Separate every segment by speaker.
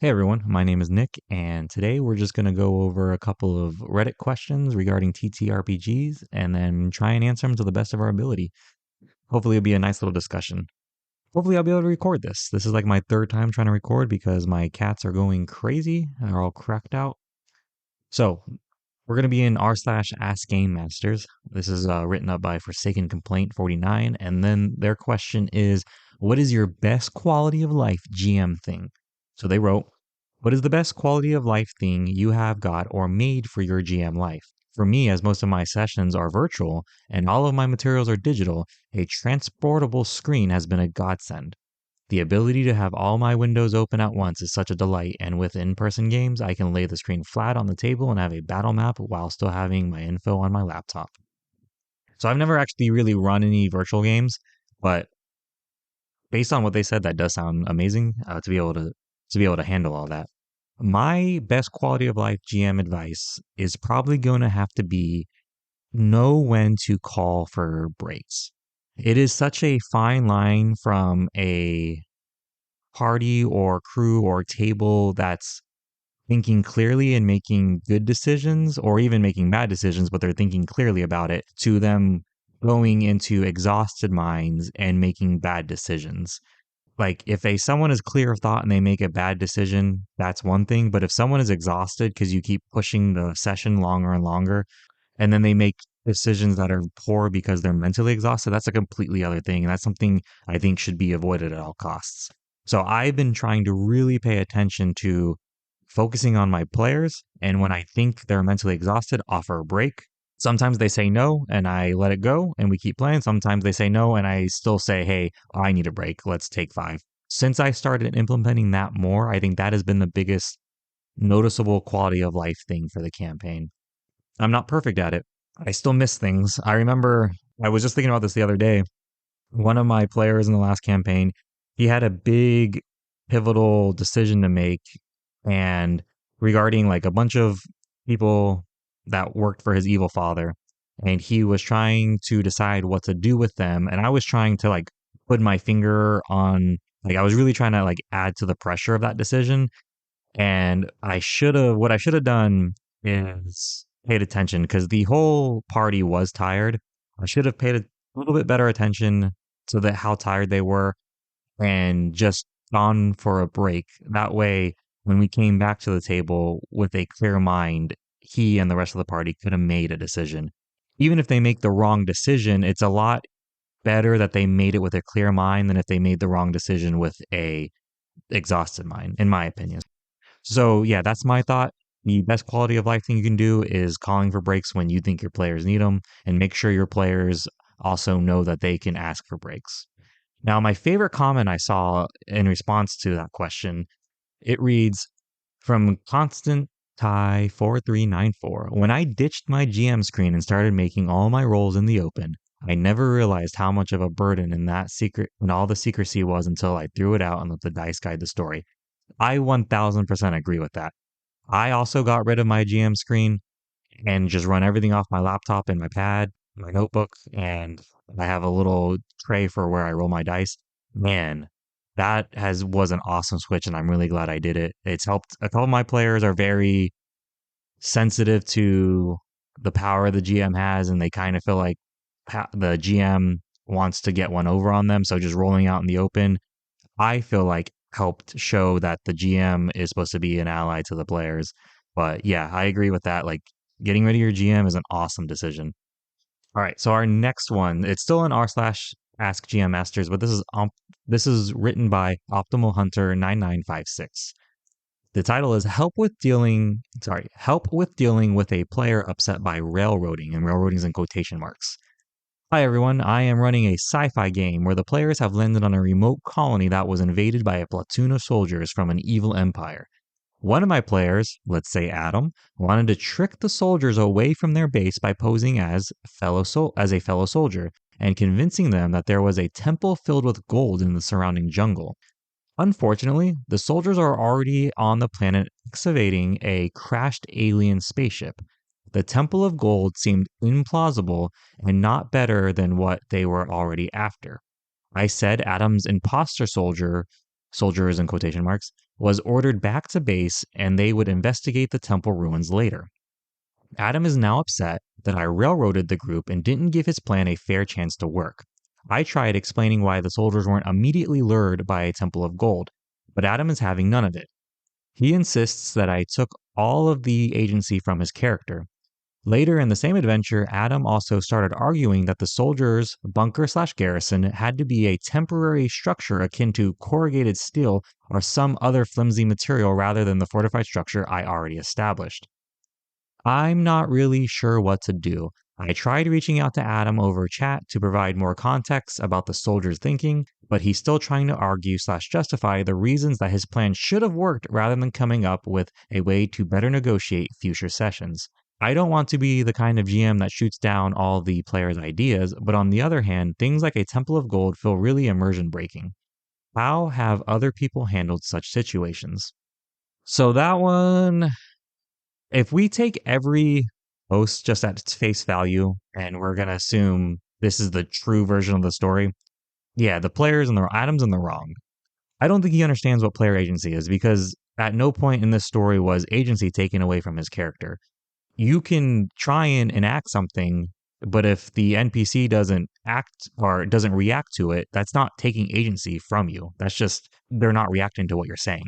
Speaker 1: Hey everyone, my name is Nick, and today we're just going to go over a couple of Reddit questions regarding TTRPGs and then try and answer them to the best of our ability. Hopefully, it'll be a nice little discussion. Hopefully, I'll be able to record this. This is like my third time trying to record because my cats are going crazy and are all cracked out. So, we're going to be in r/slash askgamemasters. This is written up by Forsaken Complaint 49, and then their question is, what is your best quality of life GM thing? So they wrote, what is the best quality of life thing you have got or made for your GM life? For me, as most of my sessions are virtual and all of my materials are digital, a transportable screen has been a godsend. The ability to have all my windows open at once is such a delight, and with in-person games, I can lay the screen flat on the table and have a battle map while still having my info on my laptop. So I've never actually really run any virtual games, but based on what they said, that does sound amazing to be able to handle all that. My best quality of life GM advice is probably going to have to be know when to call for breaks. It is such a fine line from a party or crew or table that's thinking clearly and making good decisions or even making bad decisions, but they're thinking clearly about it, to them going into exhausted minds and making bad decisions. Like if someone is clear of thought and they make a bad decision, that's one thing. But if someone is exhausted because you keep pushing the session longer and longer, and then they make decisions that are poor because they're mentally exhausted, that's a completely other thing. And that's something I think should be avoided at all costs. So I've been trying to really pay attention to focusing on my players. And when I think they're mentally exhausted, offer a break. Sometimes they say no and I let it go and we keep playing. Sometimes they say no and I still say, hey, I need a break. Let's take 5. Since I started implementing that more, I think that has been the biggest noticeable quality of life thing for the campaign. I'm not perfect at it. I still miss things. I remember I was just thinking about this the other day. One of my players in the last campaign, he had a big pivotal decision to make and regarding like a bunch of people that worked for his evil father, and he was trying to decide what to do with them, and I was trying to like put my finger on, like I was really trying to like add to the pressure of that decision. And what I should have done is paid attention because the whole party was tired. I should have paid a little bit better attention to how tired they were and just gone for a break. That way, when we came back to the table with a clear mind, he and the rest of the party could have made a decision. Even if they make the wrong decision, it's a lot better that they made it with a clear mind than if they made the wrong decision with a exhausted mind, in my opinion. So yeah, that's my thought. The best quality of life thing you can do is calling for breaks when you think your players need them, and make sure your players also know that they can ask for breaks. Now, my favorite comment I saw in response to that question, it reads from Constant Tie 4394. When I ditched my GM screen and started making all my rolls in the open, I never realized how much of a burden in that secret and all the secrecy was until I threw it out and let the dice guide the story. I 1000% agree with that. I also got rid of my GM screen and just run everything off my laptop and my pad, my notebook, and I have a little tray for where I roll my dice. Man, that has was an awesome switch, and I'm really glad I did it. It's helped. A couple of my players are very sensitive to the power the GM has, and they kind of feel like the GM wants to get one over on them. So just rolling out in the open, I feel like helped show that the GM is supposed to be an ally to the players. But yeah, I agree with that. Like getting rid of your GM is an awesome decision. All right, so our next one, it's still in r/slash ask GM masters, but this is written by Optimal Hunter 9956. The title is help with dealing with a player upset by railroading, and railroading is in quotation marks. Hi everyone, I am running a sci-fi game where the players have landed on a remote colony that was invaded by a platoon of soldiers from an evil empire. One of my players, let's say Adam, wanted to trick the soldiers away from their base by posing as a fellow soldier and convincing them that there was a temple filled with gold in the surrounding jungle. Unfortunately, the soldiers are already on the planet excavating a crashed alien spaceship. The Temple of Gold seemed implausible and not better than what they were already after. I said Adam's imposter soldier soldiers in quotation marks, was ordered back to base and they would investigate the temple ruins later. Adam is now upset that I railroaded the group and didn't give his plan a fair chance to work. I tried explaining why the soldiers weren't immediately lured by a temple of gold, but Adam is having none of it. He insists that I took all of the agency from his character. Later in the same adventure, Adam also started arguing that the soldiers' bunker/garrison had to be a temporary structure akin to corrugated steel or some other flimsy material rather than the fortified structure I already established. I'm not really sure what to do. I tried reaching out to Adam over chat to provide more context about the soldiers' thinking, but he's still trying to argue/justify the reasons that his plan should have worked rather than coming up with a way to better negotiate future sessions. I don't want to be the kind of GM that shoots down all the players' ideas, but on the other hand, things like a Temple of Gold feel really immersion breaking. How have other people handled such situations? So that one, if we take every post just at its face value and we're going to assume this is the true version of the story, yeah, the players and the Adam's in the wrong. I don't think he understands what player agency is because at no point in this story was agency taken away from his character. You can try and enact something, but if the NPC doesn't act or doesn't react to it, that's not taking agency from you. That's just they're not reacting to what you're saying.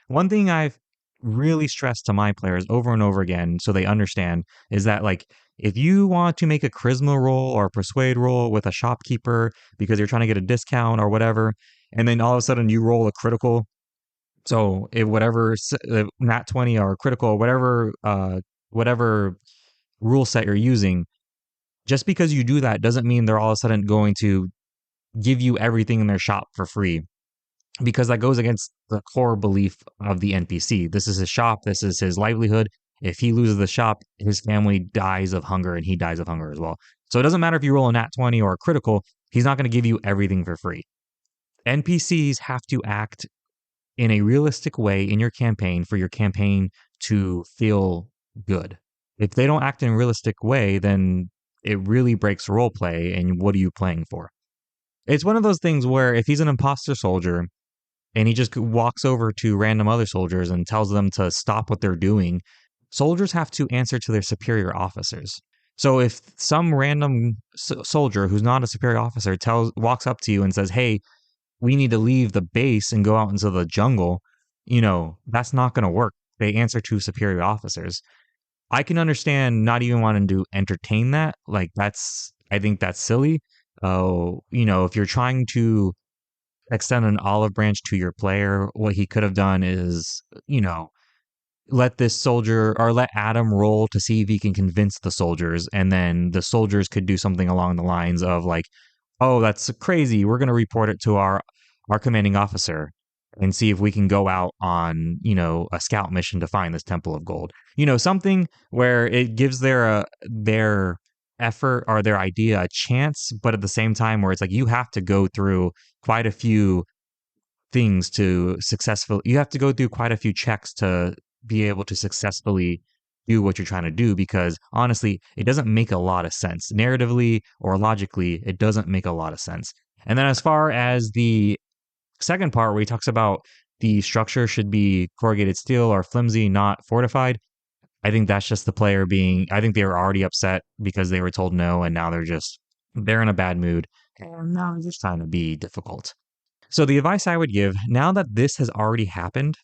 Speaker 1: One thing I've really stressed to my players over and over again so they understand is that like if you want to make a charisma roll or a persuade roll with a shopkeeper because you're trying to get a discount or whatever, and then all of a sudden you roll a critical. So if whatever nat 20 or critical, whatever rule set you're using, just because you do that doesn't mean they're all of a sudden going to give you everything in their shop for free because that goes against the core belief of the NPC. This is his shop, this is his livelihood. If he loses the shop, his family dies of hunger and he dies of hunger as well. So it doesn't matter if you roll a nat 20 or a critical, he's not going to give you everything for free. NPCs have to act in a realistic way in your campaign for your campaign to feel good. If they don't act in a realistic way, then it really breaks role play. And what are you playing for? It's one of those things where if he's an imposter soldier and he just walks over to random other soldiers and tells them to stop what they're doing, soldiers have to answer to their superior officers. So if some random soldier who's not a superior officer walks up to you and says, "Hey, we need to leave the base and go out into the jungle," that's not going to work. They answer to superior officers. I can understand not even wanting to entertain that. Like I think that's silly. If you're trying to extend an olive branch to your player, what he could have done is, let this soldier or let Adam roll to see if he can convince the soldiers. And then the soldiers could do something along the lines of like, "Oh, that's crazy. We're going to report it to our commanding officer and see if we can go out on, a scout mission to find this Temple of Gold." Something where it gives their effort or their idea a chance, but at the same time where it's like you have to go through quite a few things to successfully, you have to go through quite a few checks to be able to successfully do what you're trying to do, because honestly, it doesn't make a lot of sense. Narratively or logically, it doesn't make a lot of sense. And then as far as the second part where he talks about the structure should be corrugated steel or flimsy, not fortified, I think that's just the player I think they were already upset because they were told no, and now they're in a bad mood, and now they're just trying to be difficult. So the advice I would give, now that this has already happened,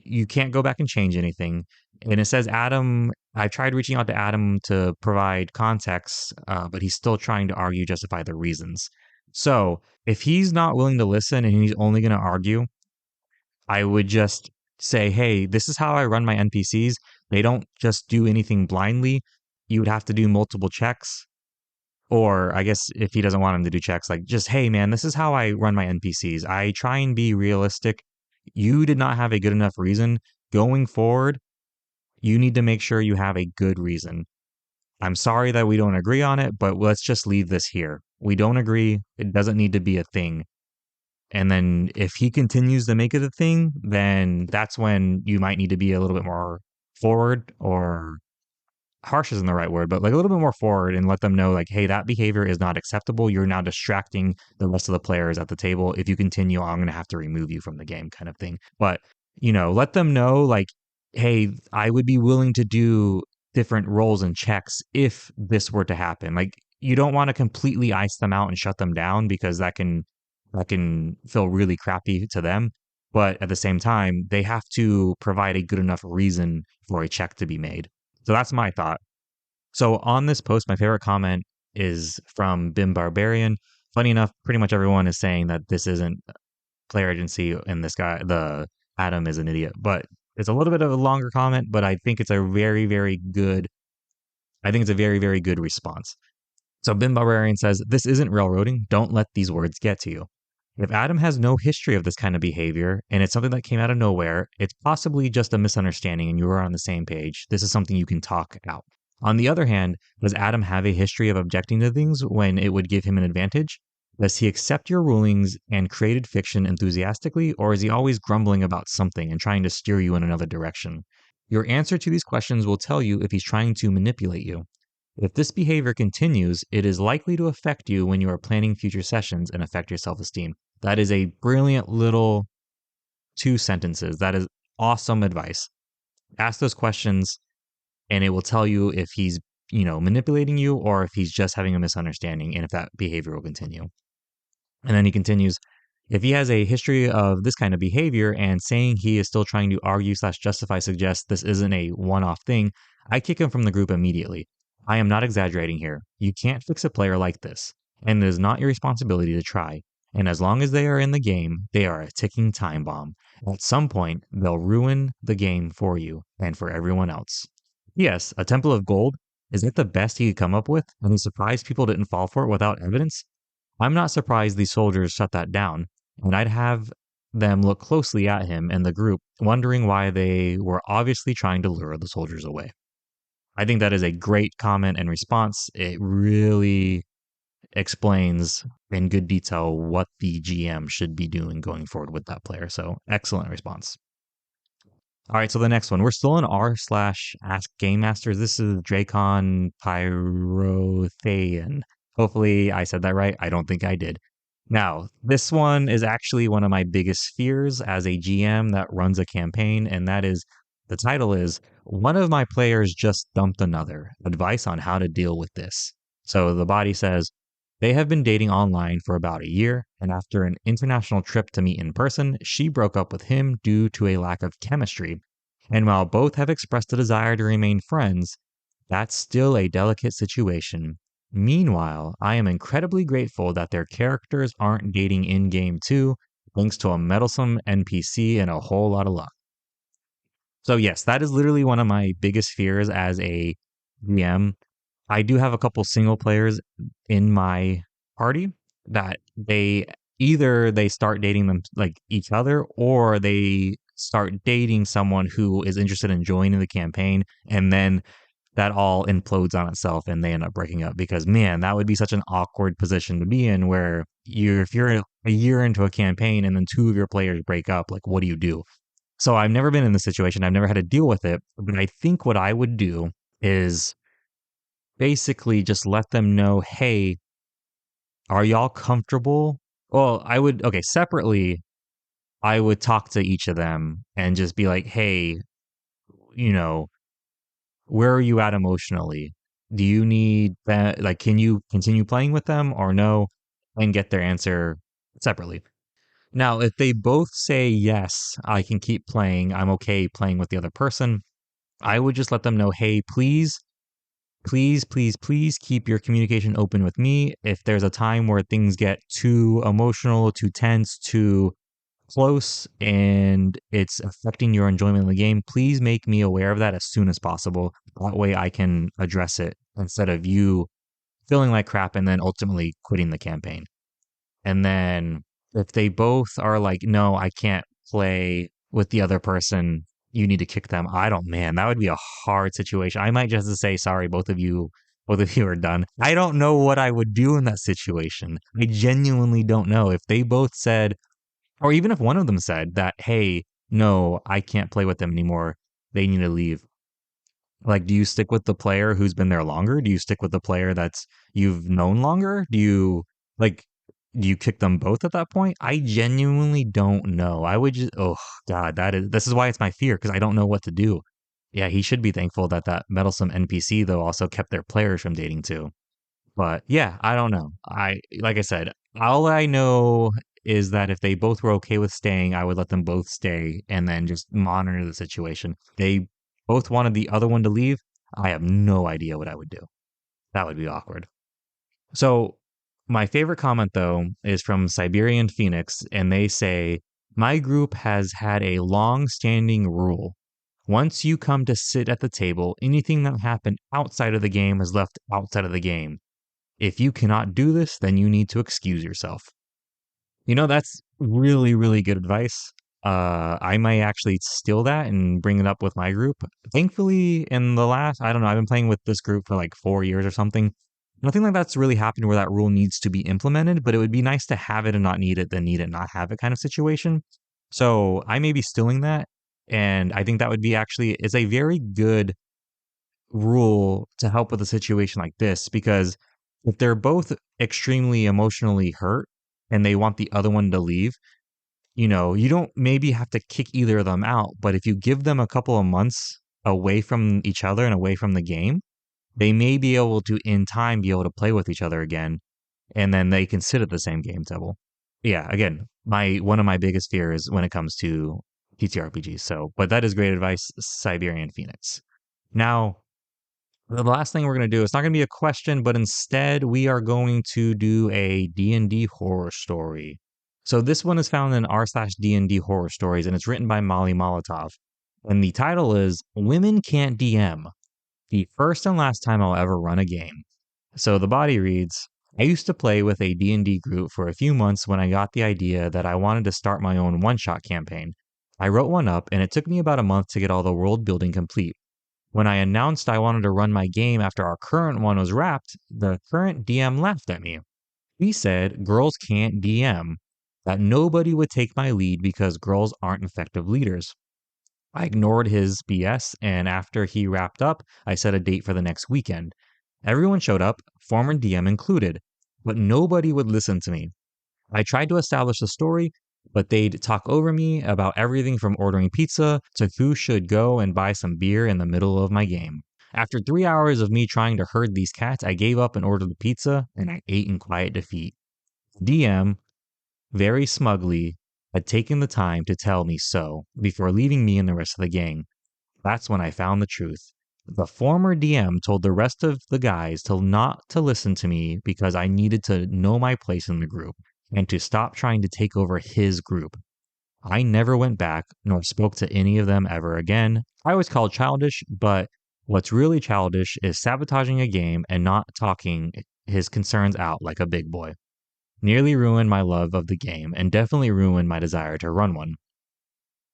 Speaker 1: you can't go back and change anything. And it says Adam, I tried reaching out to Adam to provide context, but he's still trying to argue, justify the reasons. So if he's not willing to listen and he's only going to argue, I would just say, "Hey, this is how I run my NPCs. They don't just do anything blindly. You would have to do multiple checks." Or I guess if he doesn't want him to do checks, like just, "Hey man, this is how I run my NPCs. I try and be realistic. You did not have a good enough reason. Going forward, you need to make sure you have a good reason. I'm sorry that we don't agree on it, but let's just leave this here. We don't agree. It doesn't need to be a thing." And then if he continues to make it a thing, then that's when you might need to be a little bit more forward or harsh isn't the right word, but like a little bit more forward and let them know like, hey, that behavior is not acceptable. You're now distracting the rest of the players at the table. If you continue, I'm going to have to remove you from the game kind of thing. But, let them know like, hey, I would be willing to do different rolls and checks if this were to happen. Like you don't want to completely ice them out and shut them down because that can feel really crappy to them. But at the same time, they have to provide a good enough reason for a check to be made. So that's my thought. So on this post, my favorite comment is from Bim Barbarian. Funny enough, pretty much everyone is saying that this isn't player agency and this guy, the Adam, is an idiot. But it's a little bit of a longer comment, but I think it's a very, very good. I think it's a very, very good response. So Bim Barbarian says, "This isn't railroading. Don't let these words get to you. If Adam has no history of this kind of behavior and it's something that came out of nowhere, it's possibly just a misunderstanding and you are on the same page. This is something you can talk out. On the other hand, does Adam have a history of objecting to things when it would give him an advantage? Does he accept your rulings and created fiction enthusiastically, or is he always grumbling about something and trying to steer you in another direction? Your answer to these questions will tell you if he's trying to manipulate you. If this behavior continues, it is likely to affect you when you are planning future sessions and affect your self esteem." That is a brilliant little 2 sentences. That is awesome advice. Ask those questions and it will tell you if he's, manipulating you or if he's just having a misunderstanding and if that behavior will continue. And then he continues, if he has a history of this kind of behavior and saying he is still trying to argue/justify suggests this isn't a one-off thing, I kick him from the group immediately. I am not exaggerating here. You can't fix a player like this, and it is not your responsibility to try. And as long as they are in the game, they are a ticking time bomb. At some point, they'll ruin the game for you and for everyone else. Yes, a temple of gold. Is it the best he could come up with? And he's surprised people didn't fall for it without evidence? I'm not surprised these soldiers shut that down, and I'd have them look closely at him and the group, wondering why they were obviously trying to lure the soldiers away. I think that is a great comment and response. It really explains in good detail what the GM should be doing going forward with that player. So excellent response. All right, so the next one, we're still in r/askgamemasters. This is Dracon Pyrothean. Hopefully I said that right. I don't think I did. Now, this one is actually one of my biggest fears as a GM that runs a campaign, and that is, the title is, "One of my players just dumped another. Advice on how to deal with this." So the body says, they have been dating online for about a year, and after an international trip to meet in person, she broke up with him due to a lack of chemistry. And while both have expressed a desire to remain friends, that's still a delicate situation. Meanwhile, I am incredibly grateful that their characters aren't dating in game too, thanks to a meddlesome NPC and a whole lot of luck. So, yes, that is literally one of my biggest fears as a GM. I do have a couple single players in my party that they start dating them like each other, or they start dating someone who is interested in joining the campaign, and then that all implodes on itself and they end up breaking up, because man, that would be such an awkward position to be in where if you're a year into a campaign and then 2 of your players break up, like what do you do? So I've never been in this situation. I've never had to deal with it, but I think what I would do is basically just let them know, hey, are y'all comfortable? Well, okay, separately, I would talk to each of them and just be like, hey, you know, where are you at emotionally? Do you need that? Like, can you continue playing with them or no? And get their answer separately. Now, if they both say, yes, I can keep playing, I'm okay playing with the other person, I would just let them know, hey, please keep your communication open with me. If there's a time where things get too emotional, too tense, too close, and it's affecting your enjoyment of the game, please make me aware of that as soon as possible. That way I can address it instead of you feeling like crap and then ultimately quitting the campaign. And then if they both are like, no, I can't play with the other person, you need to kick them. Man, that would be a hard situation. I might just say, sorry, both of you are done. I don't know what I would do in that situation. I genuinely don't know. If they both said, or even if one of them said that, hey, no, I can't play with them anymore, they need to leave, Like, do you stick with the player who's been there longer? Do you stick with the player that's you've known longer? Like, do you kick them both at that point? I genuinely don't know. I would just, oh God, this is why it's my fear because I don't know what to do. Yeah, he should be thankful that that meddlesome NPC though also kept their players from dating too. But yeah, I don't know. Like I said, all I know is that if they both were okay with staying, I would let them both stay and then just monitor the situation. They both wanted the other one to leave. I have no idea what I would do. That would be awkward. So, my favorite comment though is from Siberian Phoenix, and they say, my group has had a long standing rule. Once you come to sit at the table, anything that happened outside of the game is left outside of the game. If you cannot do this, then you need to excuse yourself. That's really, really good advice. I might actually steal that and bring it up with my group. Thankfully, in the last, I don't know, I've been playing with this group for like 4 years or something. Nothing like that's really happened where that rule needs to be implemented, but it would be nice to have it and not need it, then need it, not have it kind of situation. So I may be stealing that. And I think that would be actually, it's a very good rule to help with a situation like this because if they're both extremely emotionally hurt and they want the other one to leave, you don't maybe have to kick either of them out, but if you give them a couple of months away from each other and away from the game, they may be able to in time be able to play with each other again and then they can sit at the same game table. Yeah, again, my one of my biggest fears when it comes to TTRPGs. So, but that is great advice, Siberian Phoenix. Now, the last thing we're going to do, it's not going to be a question, but instead we are going to do a D&D horror story. So this one is found in r/D&D horror stories, and it's written by Molly Molotov. And the title is Women Can't DM, the first and last time I'll ever run a game. So the body reads, I used to play with a D&D group for a few months when I got the idea that I wanted to start my own one-shot campaign. I wrote one up, and it took me about a month to get all the world building complete. When I announced I wanted to run my game after our current one was wrapped, the current DM laughed at me. He said girls can't DM, that nobody would take my lead because girls aren't effective leaders. I ignored his BS, and after he wrapped up, I set a date for the next weekend. Everyone showed up, former DM included, but nobody would listen to me. I tried to establish the story, but they'd talk over me about everything from ordering pizza to who should go and buy some beer in the middle of my game. After 3 hours of me trying to herd these cats, I gave up and ordered the pizza, and I ate in quiet defeat. DM, very smugly, had taken the time to tell me so before leaving me and the rest of the gang. That's when I found the truth. The former DM told the rest of the guys to not to listen to me because I needed to know my place in the group and to stop trying to take over his group. I never went back nor spoke to any of them ever again. I was called childish, but what's really childish is sabotaging a game and not talking his concerns out like a big boy. Nearly ruined my love of the game and definitely ruined my desire to run one.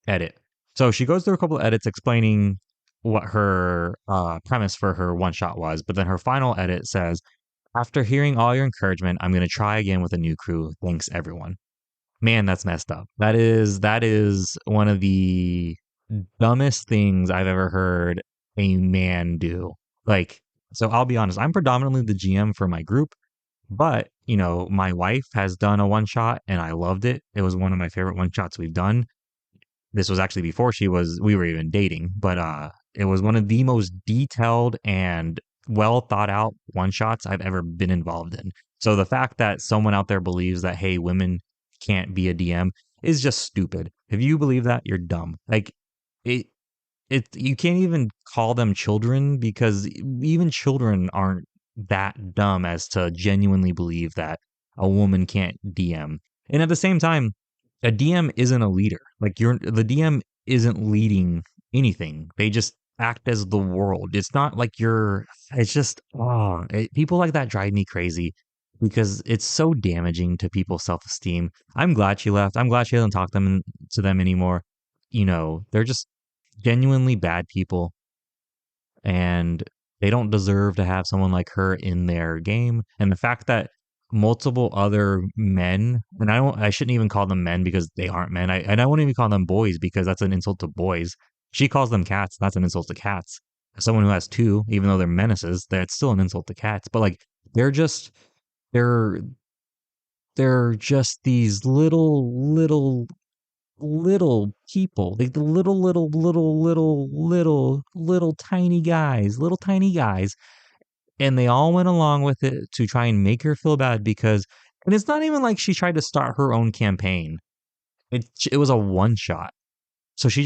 Speaker 1: Edit. So she goes through a couple of edits explaining what her premise for her one shot was, but then her final edit says, after hearing all your encouragement, I'm going to try again with a new crew. Thanks, everyone. Man, that's messed up. That is one of the dumbest things I've ever heard a man do. Like, so I'll be honest, I'm predominantly the GM for my group, but my wife has done a one shot and I loved it. It was one of my favorite one shots we've done. This was actually before we were even dating, but it was one of the most detailed and well thought out one shots I've ever been involved in. So the fact that someone out there believes that, hey, women can't be a DM is just stupid. If you believe that, you're dumb. Like it you can't even call them children because even children aren't that dumb as to genuinely believe that a woman can't DM. And at the same time, a DM isn't a leader. Like the DM isn't leading anything. They just act as the world. It's not like it's just people like that drive me crazy because it's so damaging to people's self-esteem. I'm glad she left. I'm glad she doesn't talk to them anymore. They're just genuinely bad people and they don't deserve to have someone like her in their game. And the fact that multiple other men, and I shouldn't even call them men because they aren't men. And I won't even call them boys because that's an insult to boys. She calls them cats. That's an insult to cats. someone who has two, even though they're menaces, that's still an insult to cats. But like they're just they're they're just these little people. Like the little tiny guys. And they all went along with it to try and make her feel bad because, and it's not even like she tried to start her own campaign. It was a one shot. So she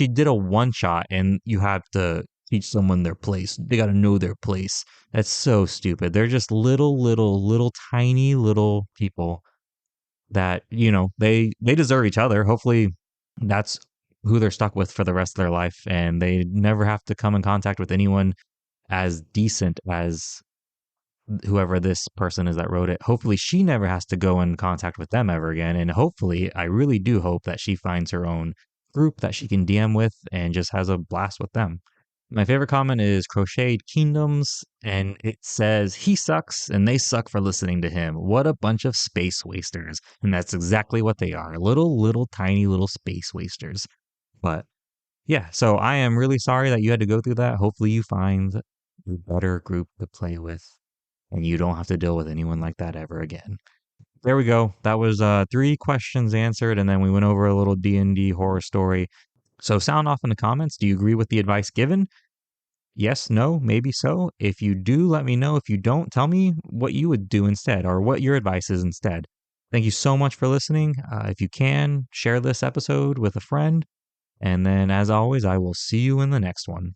Speaker 1: did a one shot, and you have to teach someone their place. They got to know their place. That's so stupid. They're just little, tiny little people that, they deserve each other. Hopefully that's who they're stuck with for the rest of their life. And they never have to come in contact with anyone as decent as whoever this person is that wrote it. Hopefully she never has to go in contact with them ever again. And hopefully, I really do hope that she finds her own group that she can DM with and just has a blast with them. My favorite comment is Crocheted Kingdoms, and it says, he sucks and they suck for listening to him. What a bunch of space wasters. And that's exactly what they are, little, tiny little space wasters. But yeah, so I am really sorry that you had to go through that. Hopefully, you find a better group to play with and you don't have to deal with anyone like that ever again. There we go. That was three questions answered, and then we went over a little D&D horror story. So sound off in the comments. Do you agree with the advice given? Yes, no, maybe so. If you do, let me know. If you don't, tell me what you would do instead or what your advice is instead. Thank you so much for listening. If you can, share this episode with a friend. And then, as always, I will see you in the next one.